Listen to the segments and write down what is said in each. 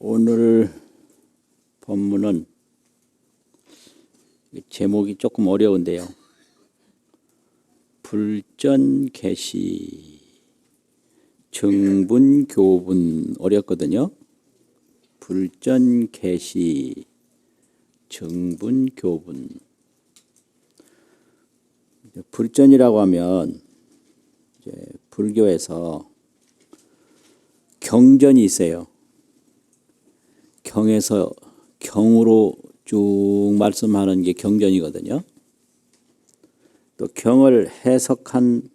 오늘 법문은 제목이 조금 어려운데요. 불전개시 정분교분 어렵거든요. 불전개시 정분교분. 불전이라고 하면 이제 불교에서 경전이 있어요. 경에서 경으로 쭉 말씀하는 게 경전이거든요. 또 경을 해석한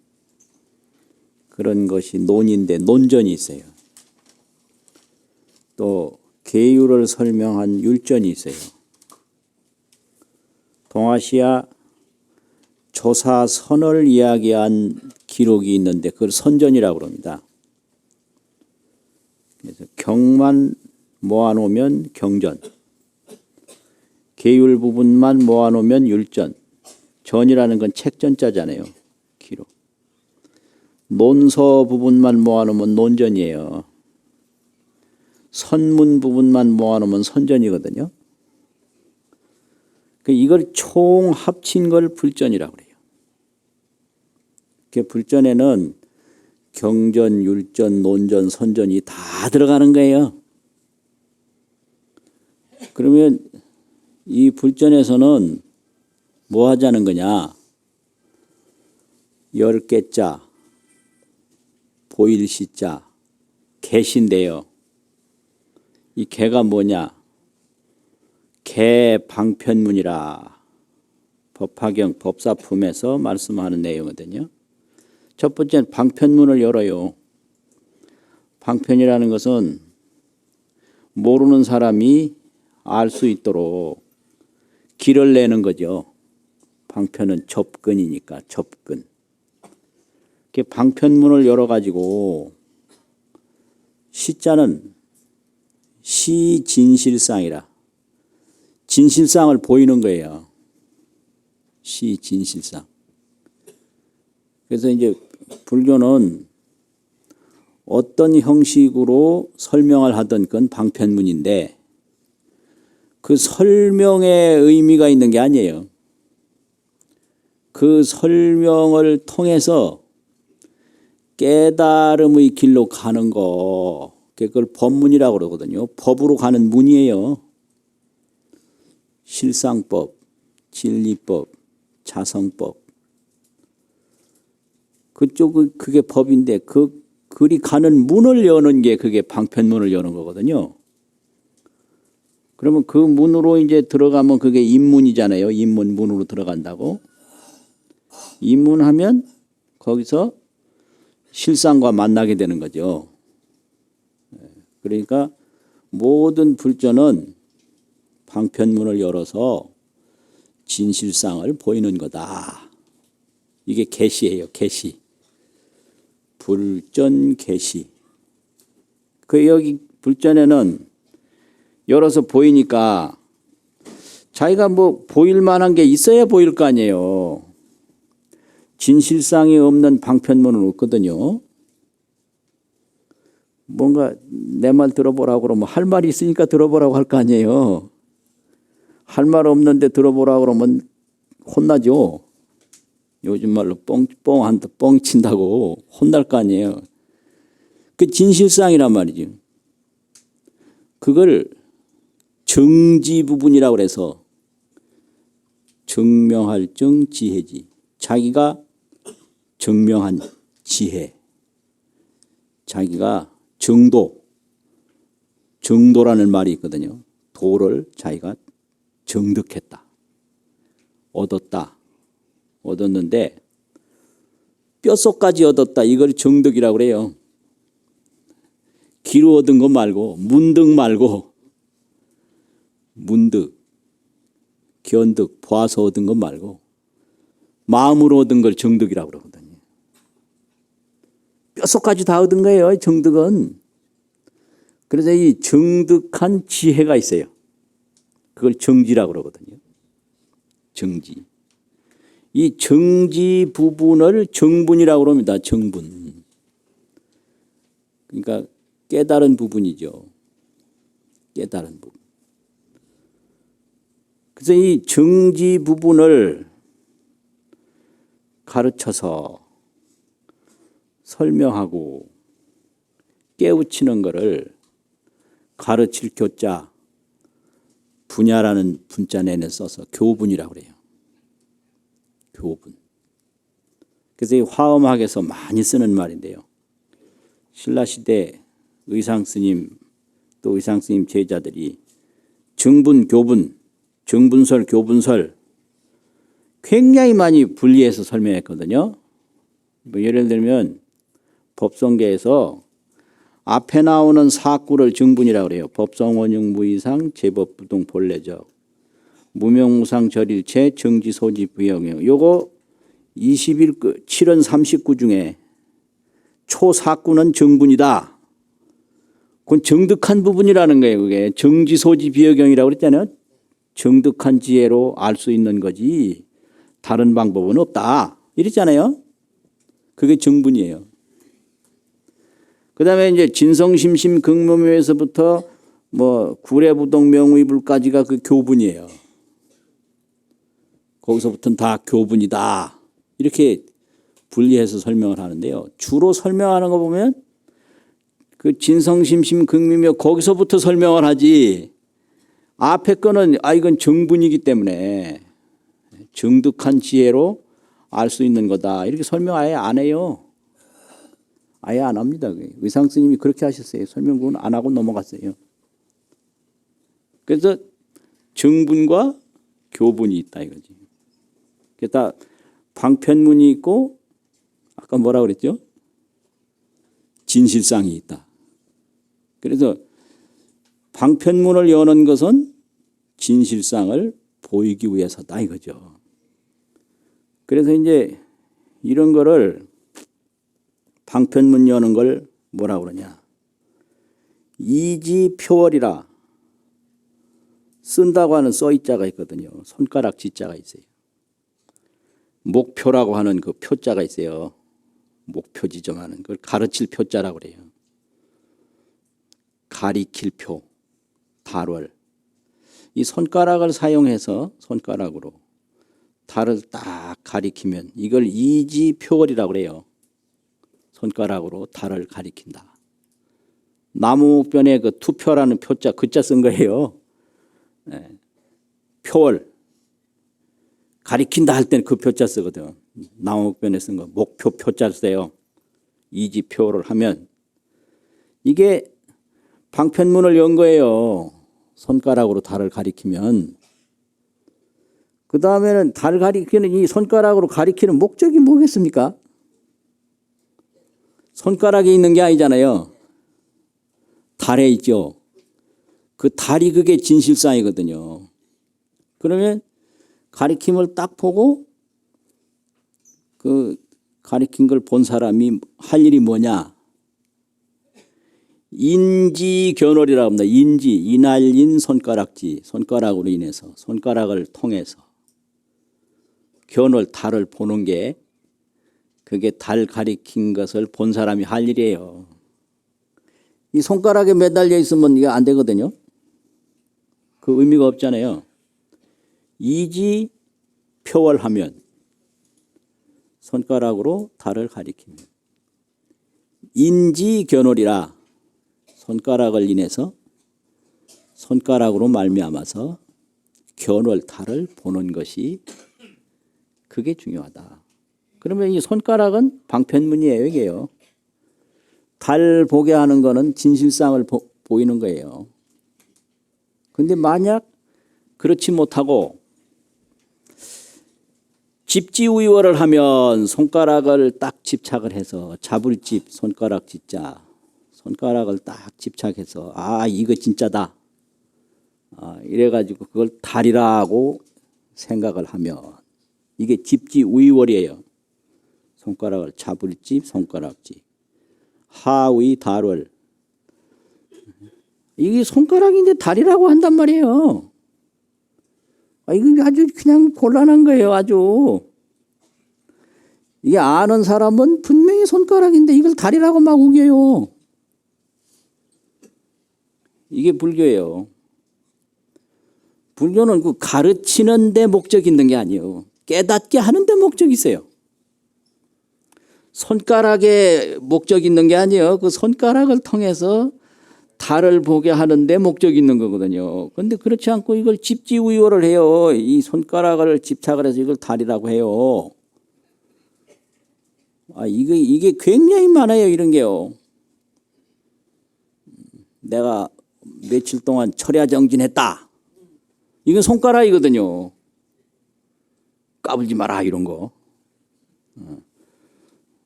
그런 것이 논인데 논전이 있어요. 또 계율을 설명한 율전이 있어요. 동아시아 조사선을 이야기한 기록이 있는데 그걸 선전이라고 합니다. 그래서 경만 모아놓으면 경전, 계율 부분만 모아놓으면 율전, 전이라는 건 책전자잖아요. 기록. 논서 부분만 모아놓으면 논전이에요. 선문 부분만 모아놓으면 선전이거든요. 이걸 총 합친 걸 불전이라고 그래요. 불전에는 경전, 율전, 논전, 선전이 다 들어가는 거예요. 그러면 이 불전에서는 뭐 하자는 거냐? 10개자, 보일시자, 개신데요. 이 개가 뭐냐? 개방편문이라 법화경 법사품에서 말씀하는 내용이거든요. 첫 번째는 방편문을 열어요. 방편이라는 것은 모르는 사람이 알 수 있도록 길을 내는 거죠. 방편은 접근이니까 접근. 방편문을 열어가지고 시자는 시진실상이라 진실상을 보이는 거예요. 시진실상. 그래서 이제 불교는 어떤 형식으로 설명을 하던 건 방편문인데 그 설명에 의미가 있는 게 아니에요. 그 설명을 통해서 깨달음의 길로 가는 거, 그걸 법문이라고 그러거든요. 법으로 가는 문이에요. 실상법, 진리법, 자성법. 그쪽은 그게 법인데 그리 가는 문을 여는 게 그게 방편문을 여는 거거든요. 그러면 그 문으로 이제 들어가면 그게 입문이잖아요. 입문, 문으로 들어간다고. 입문하면 거기서 실상과 만나게 되는 거죠. 그러니까 모든 불전은 방편문을 열어서 진실상을 보이는 거다. 이게 개시예요. 개시. 불전 개시. 여기 불전에는 열어서 보이니까 자기가 뭐 보일 만한 게 있어야 보일 거 아니에요. 진실상이 없는 방편문은 없거든요. 뭔가 내 말 들어보라고 그러면 할 말이 있으니까 들어보라고 할 거 아니에요. 할 말 없는데 들어보라고 그러면 혼나죠. 요즘 말로 뻥 친다고 혼날 거 아니에요. 그 진실상이란 말이죠. 그걸 정지 부분이라고 해서 증명할 정지혜지. 자기가 증명한 지혜. 자기가 정도라는 말이 있거든요. 도를 자기가 정득했다. 얻었는데 뼛속까지 얻었다. 이걸 정득이라고 그래요. 귀로 얻은 거 말고 문득 말고 문득, 견득, 봐서 얻은 것 말고 마음으로 얻은 걸 정득이라고 그러거든요. 뼛속까지 다 얻은 거예요. 정득은. 그래서 이 정득한 지혜가 있어요. 그걸 정지라고 그러거든요. 정지. 이 정지 부분을 정분이라고 합니다. 정분. 그러니까 깨달은 부분이죠. 깨달은 부분. 그래서 이 정지 부분을 가르쳐서 설명하고 깨우치는 것을 가르칠 교자, 분야라는 분자 내내 써서 교분이라고 그래요. 교분. 그래서 이 화엄학에서 많이 쓰는 말인데요. 신라시대 의상스님 또 의상스님 제자들이 정분, 교분, 정분설, 교분설 굉장히 많이 분리해서 설명했거든요. 뭐 예를 들면 법성계에서 앞에 나오는 사구를 정분이라고 그래요. 법성, 원흉, 무이상, 제법, 부동, 본래적, 무명무상, 절일체, 정지, 소지, 부영형. 요거 7원 39 중에 초사구는 정분이다. 그건 정득한 부분이라는 거예요. 그게 정지, 소지, 비여경이라고 그랬잖아요. 정득한 지혜로 알 수 있는 거지 다른 방법은 없다. 이랬잖아요. 그게 정분이에요. 그 다음에 이제 진성심심 극묘묘에서부터 뭐 구례부동 명의불까지가 그 교분이에요. 거기서부터는 다 교분이다. 이렇게 분리해서 설명을 하는데요. 주로 설명하는 거 보면 그 진성심심 극묘묘 거기서부터 설명을 하지 앞에 거는 이건 정분이기 때문에 정득한 지혜로 알 수 있는 거다. 이렇게 설명 아예 안 해요. 아예 안 합니다. 의상 스님이 그렇게 하셨어요. 설명은 안 하고 넘어갔어요. 그래서 정분과 교분이 있다 이거지. 그래서 방편문이 있고 아까 뭐라 그랬죠? 진실상이 있다. 그래서 방편문을 여는 것은 진실상을 보이기 위해서다 이거죠. 그래서 이제 이런 거를 방편문 여는 걸 뭐라 그러냐. 이지표월이라 쓴다고 하는 써이자가 있거든요. 손가락 지자가 있어요. 목표라고 하는 그 표자가 있어요. 목표 지정하는 그걸 가르칠 표자라고 그래요. 가리킬 표, 달월. 이 손가락을 사용해서 손가락으로 달을 딱 가리키면 이걸 이지표월이라고 그래요. 손가락으로 달을 가리킨다. 나무목변에 그 투표라는 표자, 글자 쓴 거예요. 네. 표월. 가리킨다 할 때는 그 표자 쓰거든. 나무목변에 쓴 거. 목표 표자 써요. 이지표를 하면 이게 방편문을 연 거예요. 손가락으로 달을 가리키면. 그 다음에는 달 가리키는 이 손가락으로 가리키는 목적이 뭐겠습니까? 손가락에 있는 게 아니잖아요. 달에 있죠. 그 달이 그게 진실상이거든요. 그러면 가리킴을 딱 보고 그 가리킨 걸 본 사람이 할 일이 뭐냐. 인지견월이라고 합니다. 인지, 이날인 손가락지, 손가락으로 인해서, 손가락을 통해서 견월, 달을 보는 게 그게 달 가리킨 것을 본 사람이 할 일이에요. 이 손가락에 매달려 있으면 이게 안 되거든요. 그 의미가 없잖아요. 이지 표월하면 손가락으로 달을 가리키면 인지견월이라 손가락을 인해서 손가락으로 말미암아서 견월 달을 보는 것이 그게 중요하다. 그러면 이 손가락은 방편문이에요. 이게요. 달 보게 하는 거는 진실상을 보이는 거예요. 그런데 만약 그렇지 못하고 집지우이월을 하면 손가락을 딱 집착을 해서 잡을 집 손가락 짓자 손가락을 딱 집착해서 이거 진짜다 이래가지고 그걸 달이라고 생각을 하면 이게 집지우이월이에요. 손가락을 잡을 집 손가락지 하의 달월 이게 손가락인데 달이라고 한단 말이에요. 이거 아주 그냥 곤란한 거예요. 아주. 이게 아는 사람은 분명히 손가락인데 이걸 달이라고 막 우겨요. 이게 불교예요. 불교는 그 가르치는 데 목적이 있는 게 아니에요. 깨닫게 하는 데 목적이 있어요. 손가락에 목적이 있는 게 아니에요. 그 손가락을 통해서 달을 보게 하는 데 목적이 있는 거거든요. 그런데 그렇지 않고 이걸 집지우이어를 해요. 이 손가락을 집착을 해서 이걸 달이라고 해요. 이게 굉장히 많아요. 이런 게요. 내가 며칠 동안 철야정진했다. 이건 손가락이거든요. 까불지 마라 이런 거.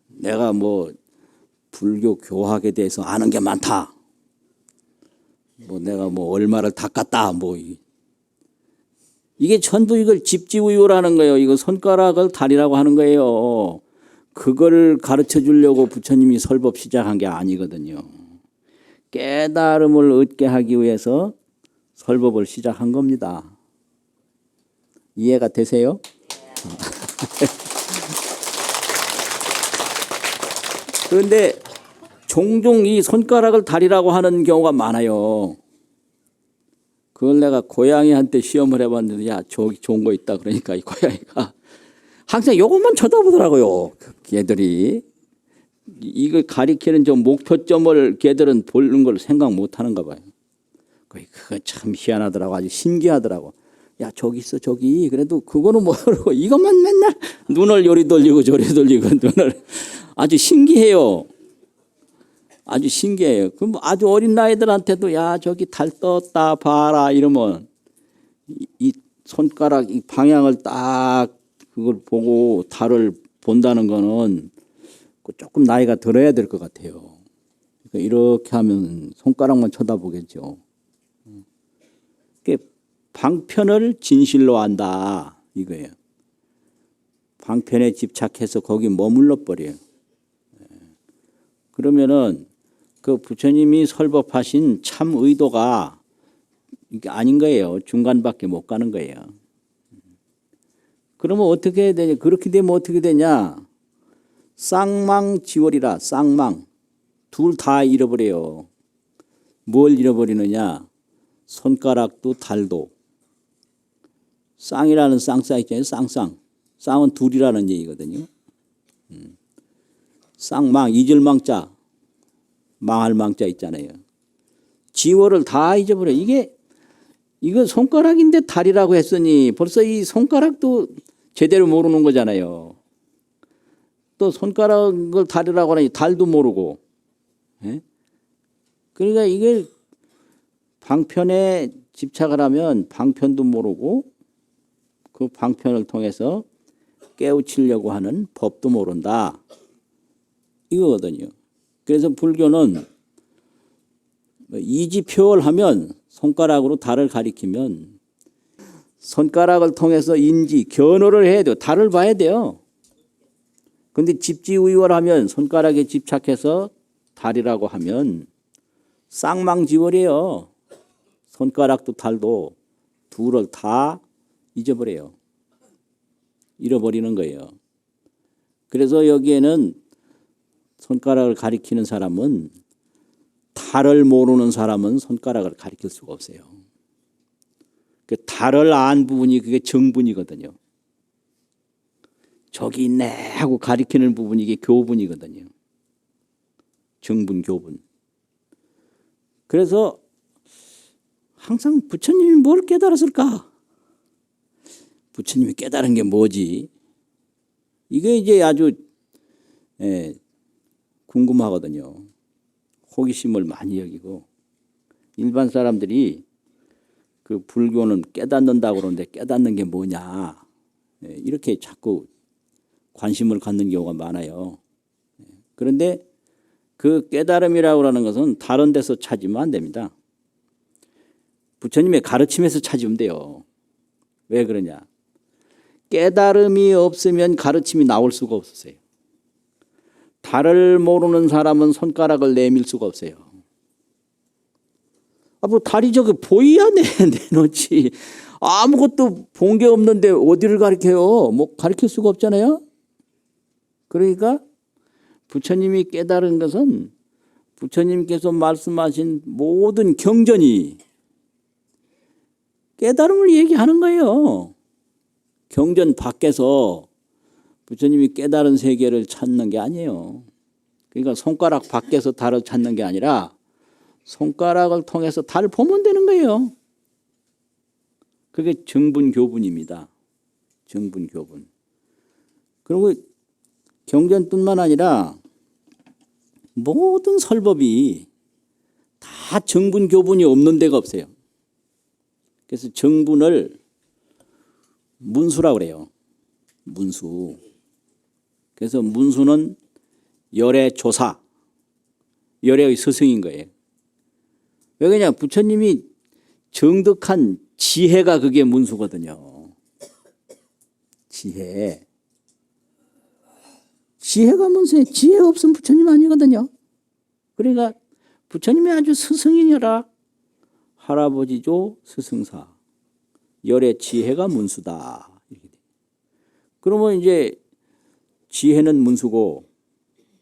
내가 뭐 불교 교학에 대해서 아는 게 많다. 뭐 내가 뭐 얼마를 닦았다. 뭐 이게 전부 이걸 집지우유라는 거예요. 이거 손가락을 달이라고 하는 거예요. 그걸 가르쳐 주려고 부처님이 설법 시작한 게 아니거든요. 깨달음을 얻게 하기 위해서 설법을 시작한 겁니다. 이해가 되세요? 그런데 종종 이 손가락을 달이라고 하는 경우가 많아요. 그걸 내가 고양이한테 시험을 해봤는데 야 저기 좋은 거 있다 그러니까 이 고양이가 항상 이것만 쳐다보더라고요. 걔들이. 이걸 가리키는 저 목표점을 걔들은 보는 걸 생각 못 하는가 봐요. 그거 참 희한하더라고. 아주 신기하더라고. 야 저기 있어 저기. 그래도 그거는 모르고 이것만 맨날 눈을 요리 돌리고 저리 돌리고 눈을 아주 신기해요. 아주 신기해요. 그럼 아주 어린 나이들한테도 야 저기 달 떴다 봐라 이러면 이 손가락 이 방향을 딱 그걸 보고 달을 본다는 거는 조금 나이가 들어야 될 것 같아요. 그러니까 이렇게 하면 손가락만 쳐다보겠죠. 방편을 진실로 안다 이거예요. 방편에 집착해서 거기 머물러 버려요. 그러면은 그 부처님이 설법하신 참 의도가 이게 아닌 거예요. 중간밖에 못 가는 거예요. 그러면 어떻게 해야 되냐? 그렇게 되면 어떻게 되냐? 쌍망지월이라 쌍망 둘 다 잃어버려요. 뭘 잃어버리느냐? 손가락도 달도. 쌍이라는 쌍쌍 있잖아요. 쌍쌍. 쌍은 둘이라는 얘기거든요. 쌍망 잊을망자 망할 망자 있잖아요. 지월을 다 잊어버려. 이거 손가락인데 달이라고 했으니 벌써 이 손가락도 제대로 모르는 거잖아요. 또 손가락을 달이라고 하니 달도 모르고. 예? 그러니까 이게 방편에 집착을 하면 방편도 모르고 그 방편을 통해서 깨우치려고 하는 법도 모른다. 이거거든요. 그래서 불교는 이지표를 하면 손가락으로 달을 가리키면 손가락을 통해서 인지, 견어를 해야 돼요. 달을 봐야 돼요. 그런데 집지의월하면 손가락에 집착해서 달이라고 하면 쌍망지월이에요. 손가락도 달도 둘을 다 잊어버려요. 잃어버리는 거예요. 그래서 여기에는 손가락을 가리키는 사람은 달을 모르는 사람은 손가락을 가리킬 수가 없어요. 그 달을 안 부분이 그게 정분이거든요. 저기 있네 하고 가리키는 부분이 이게 교분이거든요. 정분, 교분. 그래서 항상 부처님이 뭘 깨달았을까? 부처님이 깨달은 게 뭐지? 이게 이제 아주 궁금하거든요. 호기심을 많이 여기고 일반 사람들이 그 불교는 깨닫는다고 그러는데 깨닫는 게 뭐냐 이렇게 자꾸 관심을 갖는 경우가 많아요. 그런데 그 깨달음이라고 하는 것은 다른 데서 찾으면 안 됩니다. 부처님의 가르침에서 찾으면 돼요. 왜 그러냐? 깨달음이 없으면 가르침이 나올 수가 없었어요. 달을 모르는 사람은 손가락을 내밀 수가 없어요. 뭐 달이 저기 보이야 내놓지. 아무것도 본 게 없는데 어디를 가리켜요? 뭐 가리킬 수가 없잖아요. 그러니까 부처님이 깨달은 것은 부처님께서 말씀하신 모든 경전이 깨달음을 얘기하는 거예요. 경전 밖에서 부처님이 깨달은 세계를 찾는 게 아니에요. 그러니까 손가락 밖에서 달을 찾는 게 아니라 손가락을 통해서 달을 보면 되는 거예요. 그게 정분교분입니다. 정분교분. 그리고 경전뿐만 아니라 모든 설법이 다 정분교분이 없는 데가 없어요. 그래서 정분을 문수라고 그래요. 문수. 그래서 문수는 열의 조사, 열의 스승인 거예요. 왜 그러냐? 부처님이 정득한 지혜가 그게 문수거든요. 지혜. 지혜가 문수예요. 지혜 없으면 부처님 아니거든요. 그러니까 부처님이 아주 스승이니라 할아버지죠 스승사. 열의 지혜가 문수다. 그러면 이제 지혜는 문수고,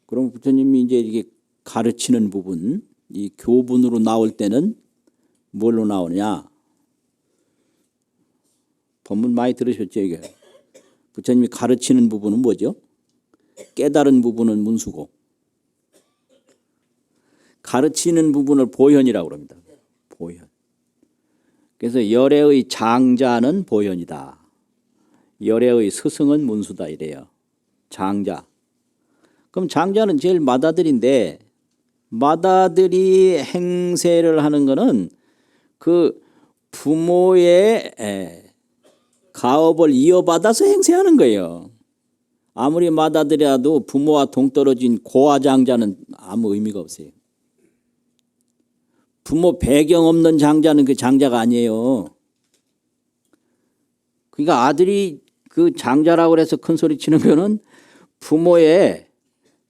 그럼 부처님이 이제 이게 가르치는 부분, 이 교분으로 나올 때는 뭘로 나오느냐? 법문 많이 들으셨죠, 이게? 부처님이 가르치는 부분은 뭐죠? 깨달은 부분은 문수고, 가르치는 부분을 보현이라고 합니다. 보현. 그래서 열애의 장자는 보현이다. 열애의 스승은 문수다 이래요. 장자. 그럼 장자는 제일 맏아들인데, 맏아들이 행세를 하는 거는 그 부모의 가업을 이어받아서 행세하는 거예요. 아무리 맏아들이라도 부모와 동떨어진 고아장자는 아무 의미가 없어요. 부모 배경 없는 장자는 그 장자가 아니에요. 그러니까 아들이 그 장자라고 해서 큰 소리 치는 거는 부모의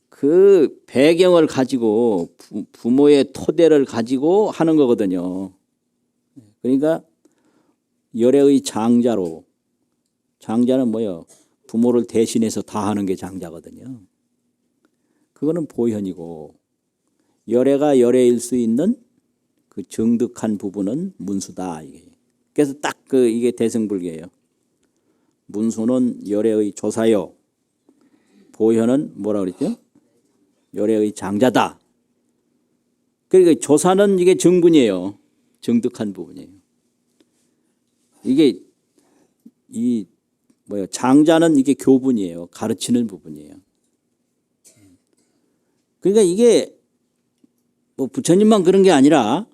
그 배경을 가지고 부모의 토대를 가지고 하는 거거든요. 그러니까 열애의 장자로, 장자는 뭐예요? 부모를 대신해서 다 하는 게 장자거든요. 그거는 보현이고, 열애가 열애일 수 있는 그 정득한 부분은 문수다. 그래서 딱 이게 대승불교예요. 문수는 열애의 조사요. 보현은 뭐라 그랬죠? 열애의 장자다. 그러니까 조사는 이게 정분이에요. 정득한 부분이에요. 이게 장자는 이게 교분이에요. 가르치는 부분이에요. 그러니까 이게 뭐 부처님만 그런 게 아니라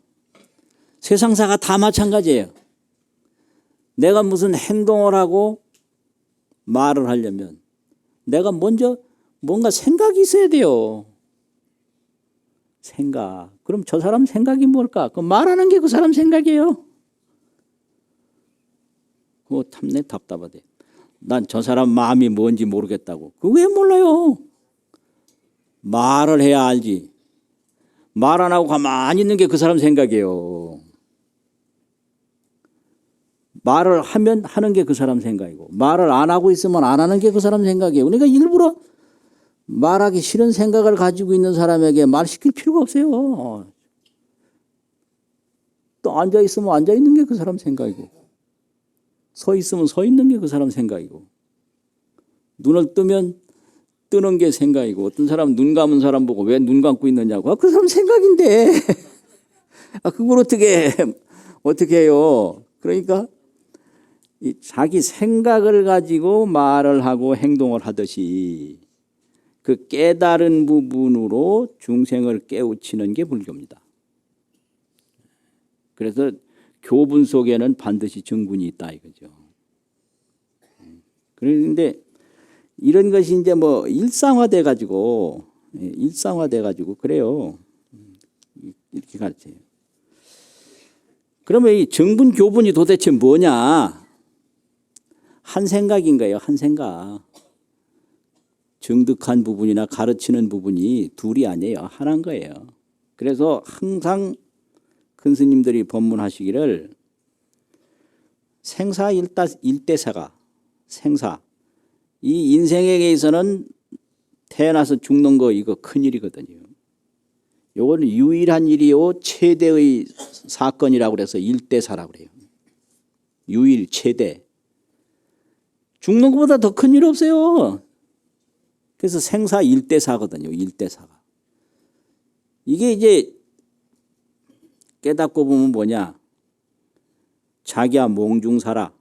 세상사가 다 마찬가지예요. 내가 무슨 행동을 하고 말을 하려면 내가 먼저 뭔가 생각이 있어야 돼요. 생각. 그럼 저 사람 생각이 뭘까? 그 말하는 게 그 사람 생각이에요. 그거 탐내 답답하대. 난 저 사람 마음이 뭔지 모르겠다고. 그거 왜 몰라요? 말을 해야 알지. 말 안 하고 가만히 있는 게 그 사람 생각이에요. 말을 하면 하는 게 그 사람 생각이고, 말을 안 하고 있으면 안 하는 게 그 사람 생각이에요. 그러니까 일부러 말하기 싫은 생각을 가지고 있는 사람에게 말시킬 필요가 없어요. 또 앉아 있으면 앉아 있는 게 그 사람 생각이고, 서 있으면 서 있는 게 그 사람 생각이고, 눈을 뜨면 뜨는 게 생각이고, 어떤 사람 눈 감은 사람 보고 왜 눈 감고 있느냐고. 그 사람 생각인데. 그걸 어떻게 해요? 그러니까 자기 생각을 가지고 말을 하고 행동을 하듯이 그 깨달은 부분으로 중생을 깨우치는 게 불교입니다. 그래서 교분 속에는 반드시 정분이 있다 이거죠. 그런데 이런 것이 이제 뭐 일상화돼 가지고 그래요. 이렇게 가르쳐요. 그러면 이 정분 교분이 도대체 뭐냐? 한 생각인 거예요. 한 생각. 정득한 부분이나 가르치는 부분이 둘이 아니에요. 하나인 거예요. 그래서 항상 큰 스님들이 법문하시기를 생사 일대사가 생사. 이 인생에 있어서는 태어나서 죽는 거 이거 큰일이거든요. 요거는 유일한 일이요 최대의 사건이라고 그래서 일대사라고 그래요. 유일 최대. 죽는 것보다 더 큰 일 없어요. 그래서 생사 일대사거든요. 일대사가. 이게 이제 깨닫고 보면 뭐냐. 자기야 몽중사라.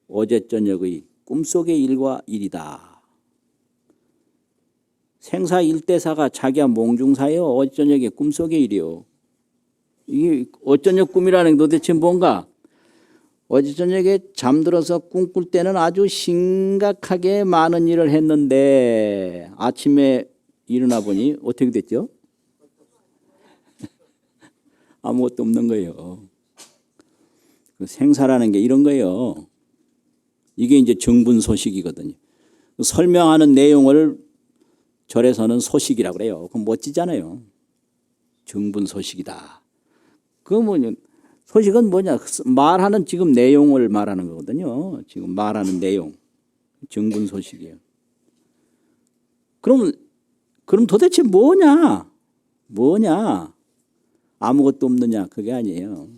어제 저녁의 꿈속의 일과 일이다. 생사 일대사가 자기야 몽중사예요. 어제 저녁의 꿈속의 일이요. 이게 어제 저녁 꿈이라는 게 도대체 뭔가. 어제 저녁에 잠들어서 꿈꿀 때는 아주 심각하게 많은 일을 했는데 아침에 일어나 보니 어떻게 됐죠? 아무것도 없는 거예요. 생사라는 게 이런 거예요. 이게 이제 정분소식이거든요. 설명하는 내용을 절에서는 소식이라고 그래요. 그럼 멋지잖아요. 정분소식이다. 그 뭐냐? 소식은 뭐냐? 말하는 지금 내용을 말하는 거거든요. 지금 말하는 내용. 정분소식이에요. 그럼 도대체 뭐냐? 뭐냐? 아무것도 없느냐? 그게 아니에요.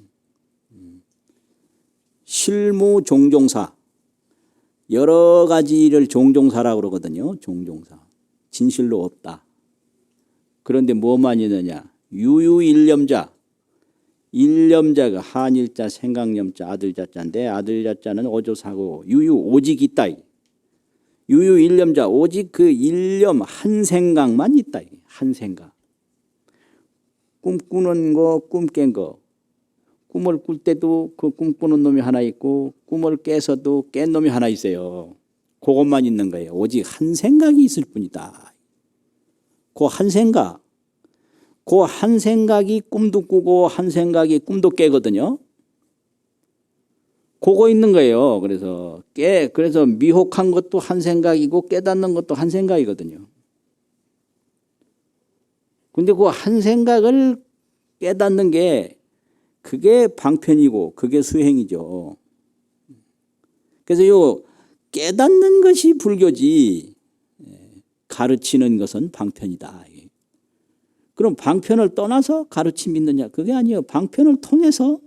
실무종종사. 여러 가지 일을 종종사라고 그러거든요. 종종사. 진실로 없다. 그런데 뭐만 있느냐? 유유일념자. 일념자가 한일자, 생각념자, 아들자자인데 아들자자는 어조사고 유유 오직 있다. 유유일념자 오직 그 일념 한 생각만 있다. 한 생각. 꿈꾸는 거, 꿈 깬 거. 꿈을 꿀 때도 그 꿈꾸는 놈이 하나 있고 꿈을 깨서도 깬 놈이 하나 있어요. 그것만 있는 거예요. 오직 한 생각이 있을 뿐이다. 그 한 생각. 그 한 생각이 꿈도 꾸고 한 생각이 꿈도 깨거든요. 그거 있는 거예요. 그래서 미혹한 것도 한 생각이고 깨닫는 것도 한 생각이거든요. 근데 그 한 생각을 깨닫는 게 그게 방편이고 그게 수행이죠. 그래서 요 깨닫는 것이 불교지 가르치는 것은 방편이다. 그럼 방편을 떠나서 가르침이 있느냐? 그게 아니에요. 방편을 통해서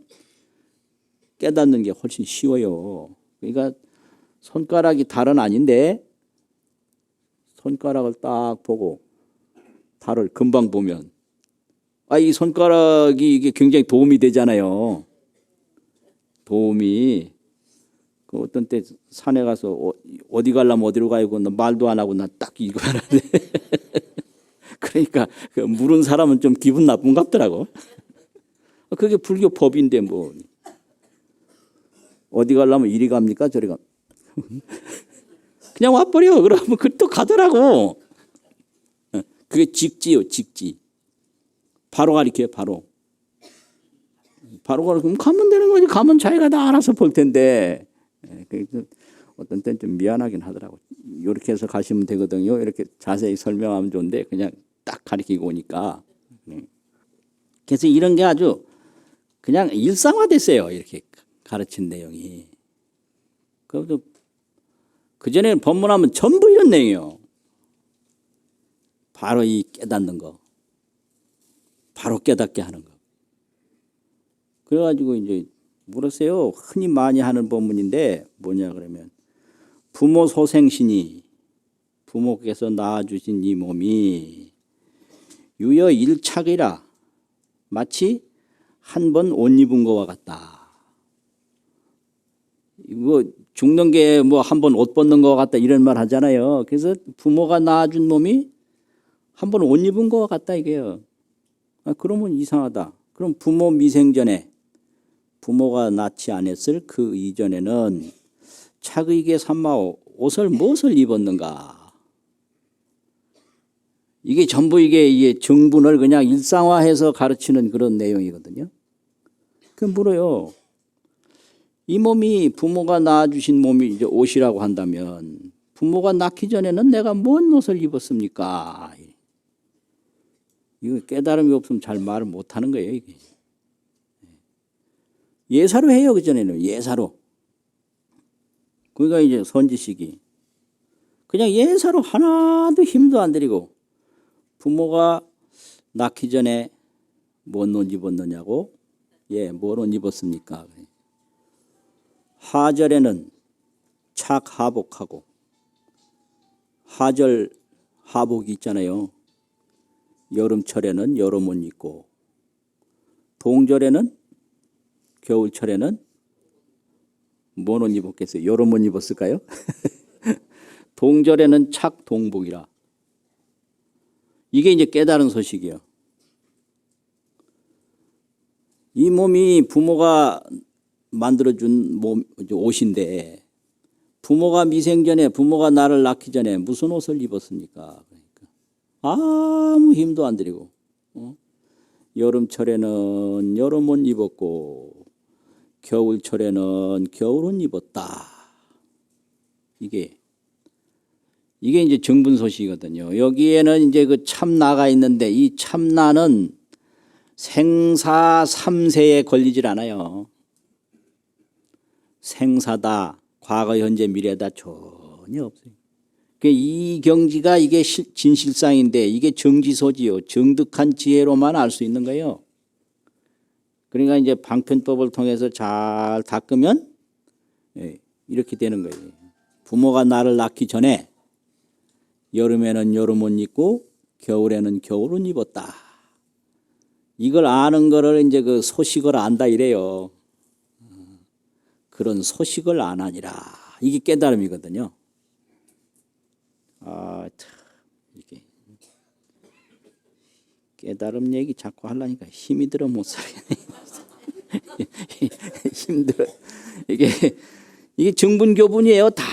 깨닫는 게 훨씬 쉬워요. 그러니까 손가락이 달은 아닌데 손가락을 딱 보고 달을 금방 보면 이 손가락이 이게 굉장히 도움이 되잖아요. 도움이. 그 어떤 때 산에 가서 어디 가려면 어디로 가고 말도 안 하고 나 딱 이거 하는데 그러니까 그 물은 사람은 좀 기분 나쁜 것 같더라고. 그게 불교 법인데 뭐 어디 가려면 이리 갑니까 저리 가. 그냥 와버려. 그러면 그 또 가더라고. 그게 직지요. 직지. 바로 가리켜요. 바로 가리키면 가면 되는 거지. 가면 자기가 다 알아서 볼 텐데. 어떤 때는 좀 미안하긴 하더라고. 이렇게 해서 가시면 되거든요. 이렇게 자세히 설명하면 좋은데 그냥 딱 가리키고 오니까. 그래서 이런 게 아주 그냥 일상화됐어요. 이렇게 가르친 내용이. 그전에는 법문하면 전부 이런 내용이에요. 바로 이 깨닫는 거. 바로 깨닫게 하는 거. 그래가지고 이제 물었어요. 흔히 많이 하는 법문인데 뭐냐 그러면 부모 소생신이 부모께서 낳아주신 이 몸이 유여 일착이라 마치 한 번 옷 입은 것과 같다. 이거 죽는 게 뭐 한 번 옷 벗는 것 같다 이런 말 하잖아요. 그래서 부모가 낳아준 몸이 한 번 옷 입은 것과 같다 이게요. 그러면 이상하다. 그럼 부모 미생전에 부모가 낳지 않았을 그 이전에는 착의게 삼마오 옷을 무엇을 입었는가? 이게 전부 이게 정분을 그냥 일상화해서 가르치는 그런 내용이거든요. 그 물어요. 이 몸이 부모가 낳아주신 몸이 이제 옷이라고 한다면 부모가 낳기 전에는 내가 뭔 옷을 입었습니까? 이거 깨달음이 없으면 잘 말을 못하는 거예요. 이게. 예사로 해요. 그전에는 예사로. 그러니까 이제 선지식이 그냥 예사로 하나도 힘도 안 들이고 부모가 낳기 전에 뭔 옷 입었느냐고? 예, 뭔 옷 입었습니까? 하절에는 착하복하고, 하절 하복이 있잖아요. 여름철에는 여름 옷 입고, 동절에는 겨울철에는 뭔 옷 입었겠어요? 여름 옷 입었을까요? 동절에는 착동복이라. 이게 이제 깨달은 소식이에요. 이 몸이 부모가 만들어준 몸, 옷인데, 부모가 미생전에, 부모가 나를 낳기 전에 무슨 옷을 입었습니까? 그러니까 아무 힘도 안 들이고, 여름철에는 여름 옷 입었고, 겨울철에는 겨울 옷 입었다. 이게 이제 정분 소식이거든요. 여기에는 이제 그 참나가 있는데, 이 참나는 생사 삼세에 걸리질 않아요. 생사다, 과거, 현재, 미래다 전혀 없어요. 이 경지가 이게 진실상인데 이게 정지소지요. 정득한 지혜로만 알 수 있는 거예요. 그러니까 이제 방편법을 통해서 잘 닦으면 이렇게 되는 거예요. 부모가 나를 낳기 전에 여름에는 여름 옷 입고 겨울에는 겨울 옷 입었다. 이걸 아는 거를 이제 그 소식을 안다 이래요. 그런 소식을 안 하니라. 이게 깨달음이거든요. 이게 깨달음 얘기 자꾸 하려니까 힘이 들어 못 살겠네. 힘들어. 이게 정분 교분이에요. 다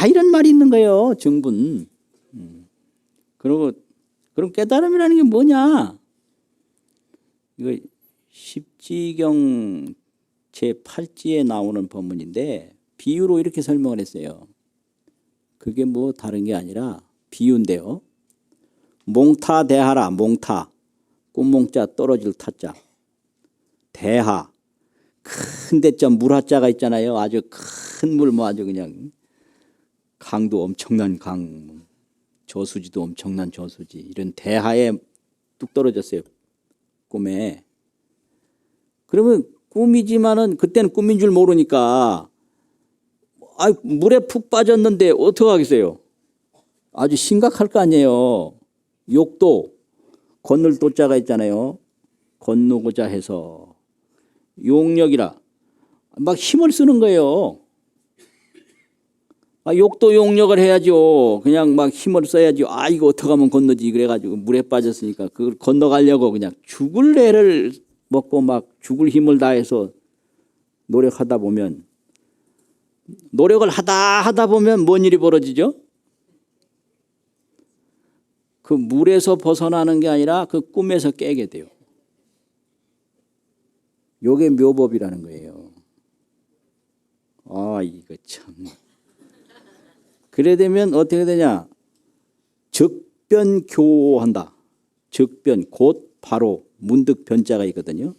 이런 말이 있는 거예요. 정분. 그리고 그럼 깨달음이라는 게 뭐냐? 이거 십지경 제8지에 나오는 법문인데 비유로 이렇게 설명을 했어요. 그게 뭐 다른 게 아니라 비유인데요. 몽타 대하라. 몽타. 꿈몽자 떨어질 타자. 대하. 큰 대자 물하자가 있잖아요. 아주 큰 물 뭐 아주 그냥 강도 엄청난 강. 저수지도 엄청난 저수지. 이런 대하에 뚝 떨어졌어요. 꿈에. 그러면 꿈이지만은 그때는 꿈인 줄 모르니까 물에 푹 빠졌는데 어떡하겠어요? 아주 심각할 거 아니에요. 욕도 건널 도자가 있잖아요. 건너고자 해서 용력이라 막 힘을 쓰는 거예요. 욕도 용력을 해야죠. 그냥 막 힘을 써야죠. 이거 어떻게 하면 건너지 그래가지고 물에 빠졌으니까 그걸 건너가려고 그냥 죽을 애를 먹고 막 죽을 힘을 다해서 노력하다 보면 노력을 하다 보면 뭔 일이 벌어지죠? 그 물에서 벗어나는 게 아니라 그 꿈에서 깨게 돼요. 요게 묘법이라는 거예요. 이거 참. 그래 되면 어떻게 되냐? 적변교한다. 적변, 곧 바로 문득 변자가 있거든요.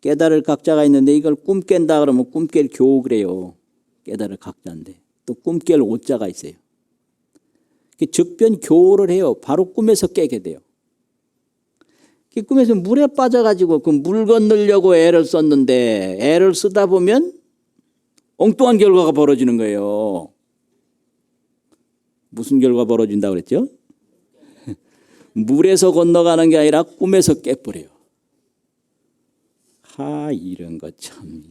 깨달을 각자가 있는데 이걸 꿈 깬다 그러면 꿈 깰 교 그래요. 깨달을 각자인데 또 꿈 깰 오자가 있어요. 적변 교를 해요. 바로 꿈에서 깨게 돼요. 꿈에서 물에 빠져가지고 그 물 건너려고 애를 썼는데 애를 쓰다 보면 엉뚱한 결과가 벌어지는 거예요. 무슨 결과 벌어진다고 그랬죠? 물에서 건너가는 게 아니라 꿈에서 깨버려요. 이런 거 참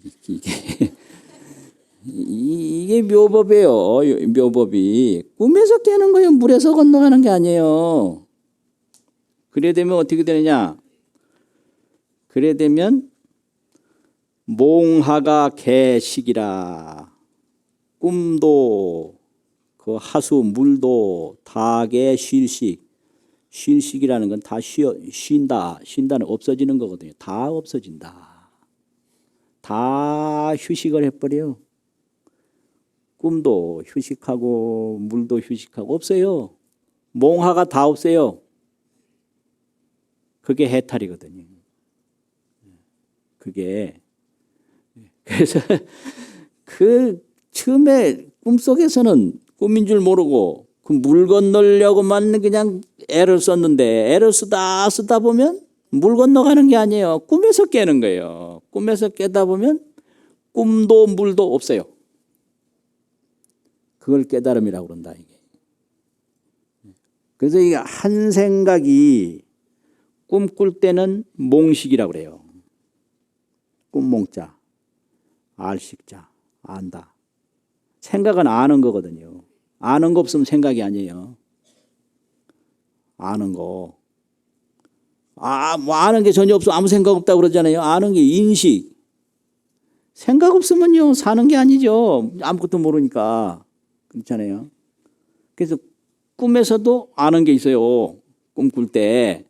이게 묘법이에요. 묘법이 꿈에서 깨는 거예요. 물에서 건너가는 게 아니에요. 그래 되면 어떻게 되느냐? 그래 되면 몽하가 개식이라. 꿈도 그 하수 물도 다개 쉴식. 쉴식이라는 건 다 쉰다. 쉰다는 없어지는 거거든요. 다 없어진다. 다 휴식을 해버려요. 꿈도 휴식하고 물도 휴식하고 없어요. 몽하가 다 없어요. 그게 해탈이거든요. 그게 그래서 그 처음에 꿈속에서는 꿈인 줄 모르고 그 물 건너려고만 그냥 애를 썼는데 애를 쓰다 보면 물 건너가는 게 아니에요. 꿈에서 깨는 거예요. 꿈에서 깨다 보면 꿈도 물도 없어요. 그걸 깨달음이라고 그런다 이게. 그래서 이게 한 생각이 꿈꿀 때는 몽식이라고 그래요. 꿈몽자, 알식자, 안다. 생각은 아는 거거든요. 아는 거 없으면 생각이 아니에요. 아는 거. 뭐 아는 게 전혀 없어. 아무 생각 없다고 그러잖아요. 아는 게 인식. 생각 없으면요, 사는 게 아니죠. 아무것도 모르니까. 그렇잖아요. 그래서 꿈에서도 아는 게 있어요. 꿈꿀 때.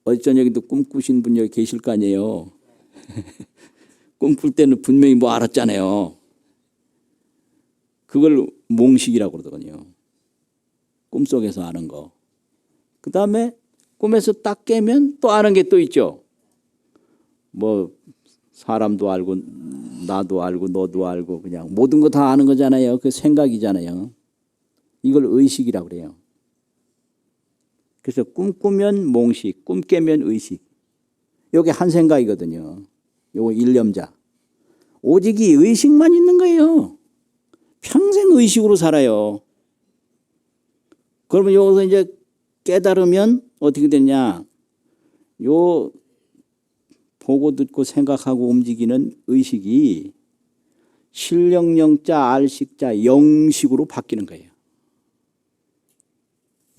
어제 저녁에도 꿈꾸신 분 여기 계실 거 아니에요. 꿈꿀 때는 분명히 뭐 알았잖아요. 그걸 몽식이라고 그러거든요. 꿈속에서 아는 거. 그 다음에 꿈에서 딱 깨면 또 아는 게 또 있죠. 뭐 사람도 알고 나도 알고 너도 알고 그냥 모든 거 다 아는 거잖아요. 그 생각이잖아요. 이걸 의식이라고 그래요. 그래서 꿈꾸면 몽식, 꿈 깨면 의식. 이게 한 생각이거든요. 요거 일념자. 오직 이 의식만 있는 거예요. 평생 의식으로 살아요. 그러면 여기서 이제 깨달으면 어떻게 되냐? 요 보고 듣고 생각하고 움직이는 의식이 신령령자, 알식자, 영식으로 바뀌는 거예요.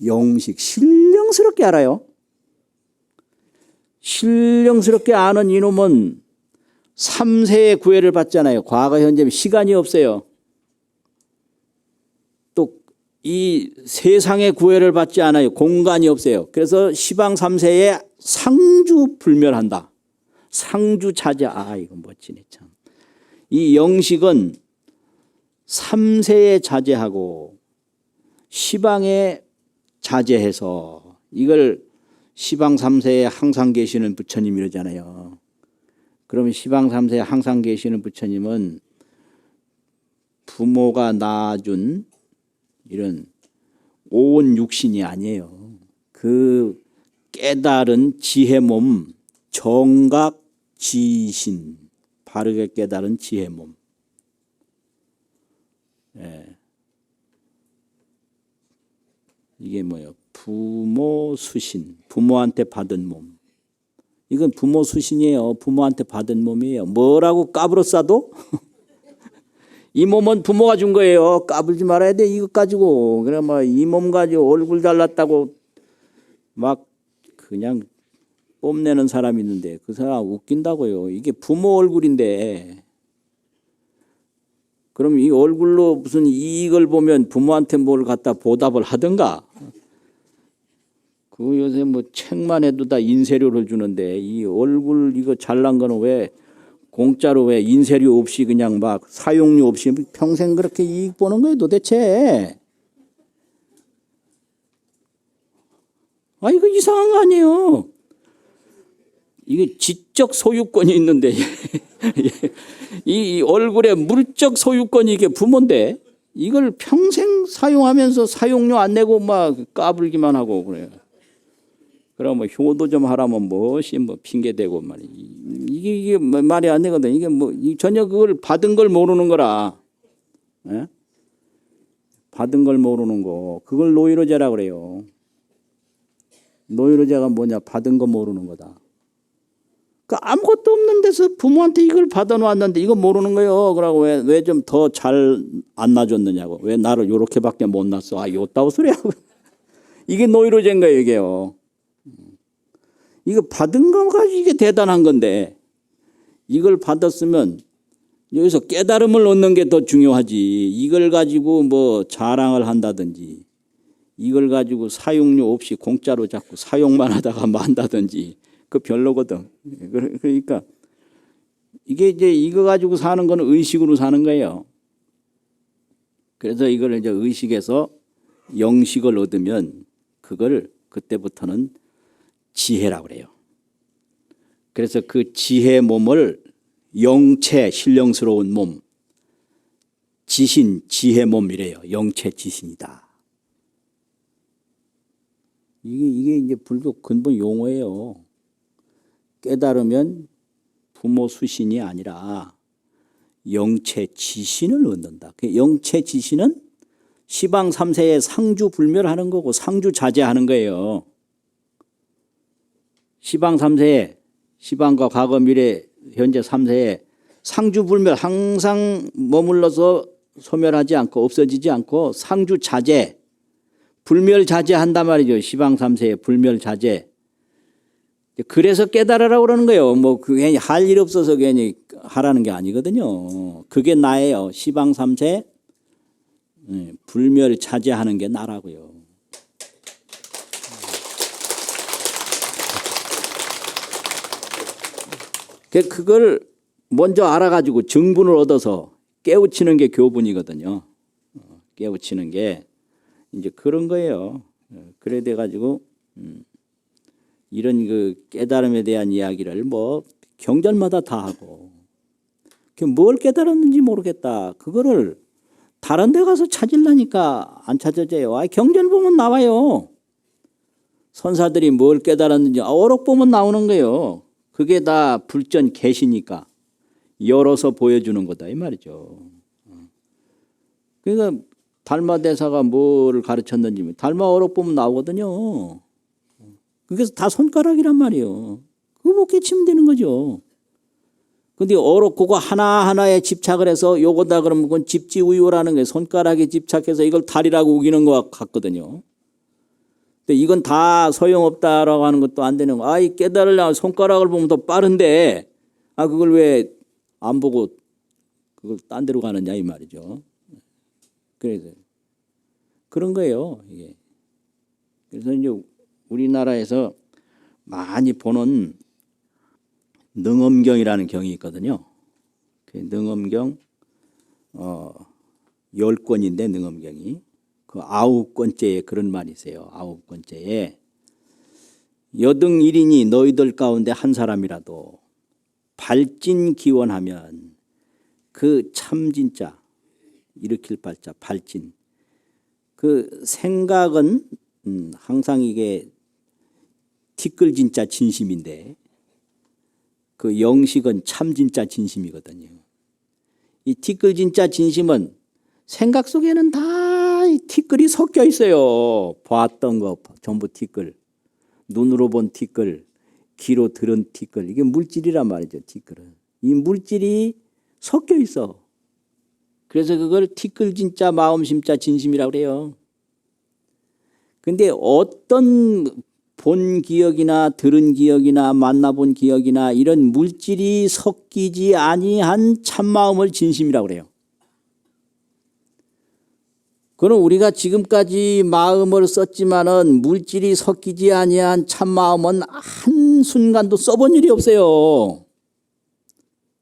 영식, 신령스럽게 알아요. 신령스럽게 아는 이놈은 3세의 구애를 받잖아요. 과거, 현재, 시간이 없어요. 또 이 세상의 구애를 받지 않아요. 공간이 없어요. 그래서 시방 3세에 상주불멸한다. 상주자자. 이거 멋지네 참. 이 영식은 3세에 자제하고 시방에 자제해서 이걸 시방 3세에 항상 계시는 부처님 이러잖아요. 그러면 시방 3세에 항상 계시는 부처님은 부모가 낳아준 이런 온 육신이 아니에요. 그 깨달은 지혜 몸, 정각 지신, 바르게 깨달은 지혜 몸. 예. 이게 뭐예요? 부모 수신, 부모한테 받은 몸. 이건 부모 수신이에요. 부모한테 받은 몸이에요. 뭐라고 까불어 싸도 이 몸은 부모가 준 거예요. 까불지 말아야 돼. 이것 가지고. 그래 뭐 이 몸 가지고 얼굴 잘났다고 막 그냥 뽐내는 사람이 있는데 그 사람 웃긴다고요. 이게 부모 얼굴인데 그럼 이 얼굴로 무슨 이익을 보면 부모한테 뭘 갖다 보답을 하든가. 그 요새 뭐 책만 해도 다 인쇄료를 주는데 이 얼굴 이거 잘난 거는 왜 공짜로 왜 인쇄료 없이 그냥 막 사용료 없이 평생 그렇게 이익 보는 거예요 도대체. 이거 이상한 거 아니에요. 이게 지적 소유권이 있는데 이 얼굴에 물적 소유권이 이게 부모인데 이걸 평생 사용하면서 사용료 안 내고 막 까불기만 하고 그래요. 그러면 효도 좀 하라면 뭐시 뭐 핑계 대고 말이 이게 말이 안 되거든. 이게 뭐 전혀 그걸 받은 걸 모르는 거라. 예? 받은 걸 모르는 거. 그걸 노이로제라 그래요. 노이로제가 뭐냐? 받은 거 모르는 거다. 그 아무것도 없는 데서 부모한테 이걸 받아놓았는데 이거 모르는 거예요. 그러고 왜 좀 더 잘 안 놔줬느냐고. 왜 나를 요렇게밖에 못 놨어. 요따구 소리 하고. 이게 노이로제인 거예요, 이게요. 이거 받은 거 가지고 이게 대단한 건데 이걸 받았으면 여기서 깨달음을 얻는 게 더 중요하지. 이걸 가지고 뭐 자랑을 한다든지 이걸 가지고 사용료 없이 공짜로 자꾸 사용만 하다가 만다든지 그 별로거든. 그러니까 이게 이제 이거 가지고 사는 거는 의식으로 사는 거예요. 그래서 이걸 이제 의식에서 영식을 얻으면 그걸 그때부터는 지혜라고 그래요. 그래서 그 지혜 몸을 영체 신령스러운 몸, 지신 지혜 몸이래요. 영체 지신이다. 이게 이제 불교 근본 용어예요. 깨달으면 부모 수신이 아니라 영체 지신을 얻는다. 그 영체 지신은 시방 3세에 상주 불멸하는 거고 상주 자제하는 거예요. 시방 3세에 시방과 과거 미래 현재 3세에 상주 불멸 항상 머물러서 소멸하지 않고 없어지지 않고 상주 자제 불멸 자제한단 말이죠. 시방 3세에 불멸 자제. 그래서 깨달으라고 그러는 거예요. 뭐 괜히 할 일 없어서 괜히 하라는 게 아니거든요. 그게 나예요. 시방 3세 불멸 자제하는 게 나라고요. 그걸 먼저 알아가지고 정분을 얻어서 깨우치는 게 교분이거든요. 깨우치는 게 이제 그런 거예요. 그래 돼 가지고 이런 그 깨달음에 대한 이야기를 뭐 경전마다 다 하고 뭘 깨달았는지 모르겠다. 그거를 다른 데 가서 찾으려니까 안 찾아져요. 경전 보면 나와요. 선사들이 뭘 깨달았는지 어록 보면 나오는 거예요. 그게 다 불전 계시니까 열어서 보여주는 거다 이 말이죠. 그러니까 달마대사가 뭘 가르쳤는지 달마 어록 보면 나오거든요. 그래서 다 손가락이란 말이에요. 그거 못 깨치면 되는 거죠. 근데 어록 그거 하나하나에 집착을 해서 요거다 그러면 그건 집지우유라는 거예요. 손가락에 집착해서 이걸 달이라고 우기는 것 같거든요. 근데 이건 다 소용없다라고 하는 것도 안 되는 거. 이 깨달으려면 손가락을 보면 더 빠른데 그걸 왜 안 보고 그걸 딴 데로 가느냐 이 말이죠. 그래서 그런 거예요. 이게. 그래서 이제 우리나라에서 많이 보는 능엄경이라는 경이 있거든요. 그 능엄경 10권인데 능엄경이 그 9권째에 그런 말이 있어요. 9권째에 여등 1인이 너희들 가운데 한 사람이라도 발진 기원하면 그 참 진짜 일으킬 발자 발진 그 생각은 항상 이게 티끌 진짜 진심인데 그 영식은 참 진짜 진심이거든요. 이 티끌 진짜 진심은 생각 속에는 다 티끌이 섞여 있어요. 봤던 거 전부 티끌, 눈으로 본 티끌, 귀로 들은 티끌. 이게 물질이란 말이죠. 티끌은 이 물질이 섞여 있어. 그래서 그걸 티끌 진짜 마음 심자 진심이라고 그래요. 근데 어떤 본 기억이나 들은 기억이나 만나본 기억이나 이런 물질이 섞이지 아니한 참마음을 진심이라고 그래요. 그럼 우리가 지금까지 마음을 썼지만은 물질이 섞이지 아니한 참마음은 한순간도 써본 일이 없어요.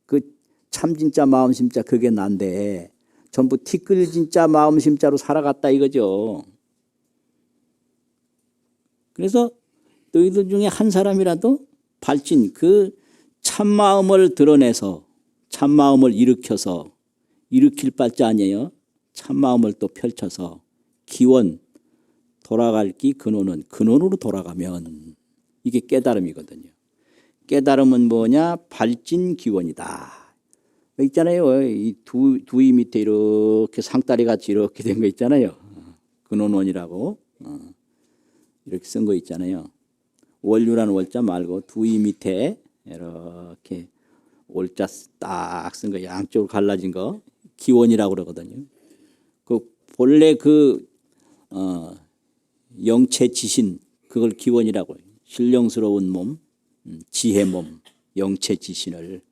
그 참 진짜 마음 심자 그게 난데 전부 티끌 진짜 마음 심자로 살아갔다 이거죠. 그래서 너희들 중에 한 사람이라도 발진 그 참마음을 드러내서 참마음을 일으켜서 일으킬 발자 아니에요. 참마음을 또 펼쳐서 기원 돌아갈 기 근원은 근원으로 돌아가면 이게 깨달음이거든요. 깨달음은 뭐냐? 발진 기원이다. 있잖아요. 이 두이 밑에 이렇게 상다리 같이 이렇게 된 거 있잖아요. 근원원이라고 이렇게 쓴 거 있잖아요. 원류라는 월자 말고 두이 밑에 이렇게 월자 딱 쓴 거 양쪽으로 갈라진 거 기원이라고 그러거든요. 그 본래 그 영체 지신 그걸 기원이라고 해요. 신령스러운 몸, 지혜 몸, 영체 지신을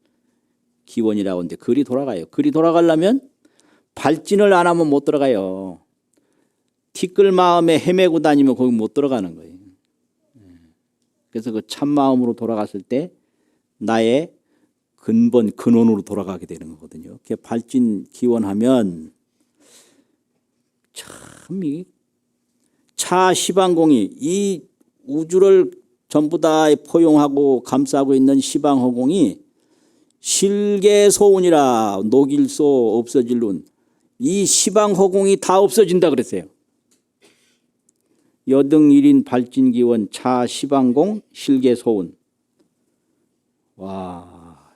기원이라고 하는데 글이 돌아가요. 글이 돌아가려면 발진을 안 하면 못 들어가요. 티끌 마음에 헤매고 다니면 거기 못 들어가는 거예요. 그래서 그 참마음으로 돌아갔을 때 나의 근본 근원으로 돌아가게 되는 거거든요. 그게 발진 기원하면 참 이 차시방공이 이 우주를 전부 다 포용하고 감싸고 있는 시방허공이 실계소운이라 녹일소 없어질 운 이 시방허공이 다 없어진다 그랬어요. 여등 1인 발진기원 차 시방공 실개소운. 와,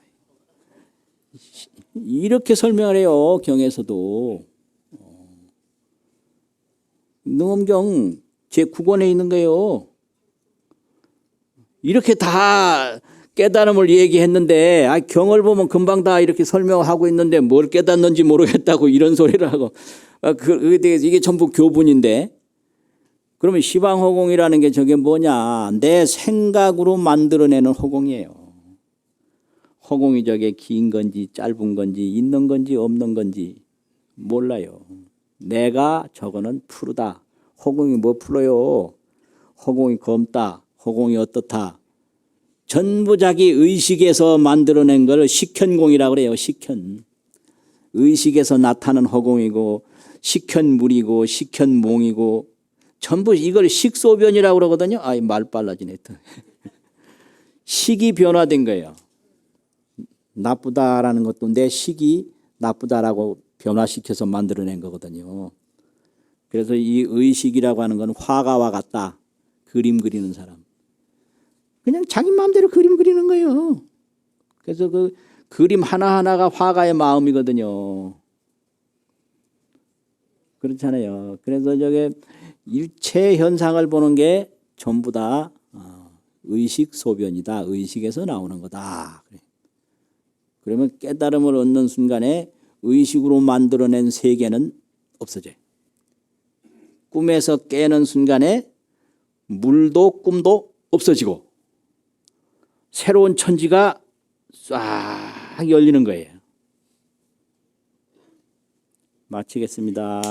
이렇게 설명을 해요. 경에서도. 능엄경 제9권에 있는 거예요. 이렇게 다 깨달음을 얘기했는데 경을 보면 금방 다 이렇게 설명하고 있는데 뭘 깨닫는지 모르겠다고 이런 소리를 하고 이게 전부 교분인데, 그러면 시방허공이라는 게 저게 뭐냐, 내 생각으로 만들어내는 허공이에요. 허공이 저게 긴 건지 짧은 건지 있는 건지 없는 건지 몰라요. 내가 저거는 푸르다. 허공이 뭐 풀어요? 허공이 검다. 허공이 어떻다. 전부 자기 의식에서 만들어낸 걸 식현공이라고 그래요. 식현. 의식에서 나타나는 허공이고 식현물이고 식현몽이고 전부 이걸 식소변이라고 그러거든요. 말 빨라지네. 식이 변화된 거예요. 나쁘다라는 것도 내 식이 나쁘다라고 변화시켜서 만들어낸 거거든요. 그래서 이 의식이라고 하는 건 화가와 같다. 그림 그리는 사람. 그냥 자기 마음대로 그림 그리는 거예요. 그래서 그 그림 하나하나가 화가의 마음이거든요. 그렇잖아요. 그래서 저게 일체 현상을 보는 게 전부 다 의식 소변이다. 의식에서 나오는 거다. 그러면 깨달음을 얻는 순간에 의식으로 만들어낸 세계는 없어져요. 꿈에서 깨는 순간에 물도 꿈도 없어지고 새로운 천지가 싹 열리는 거예요. 마치겠습니다.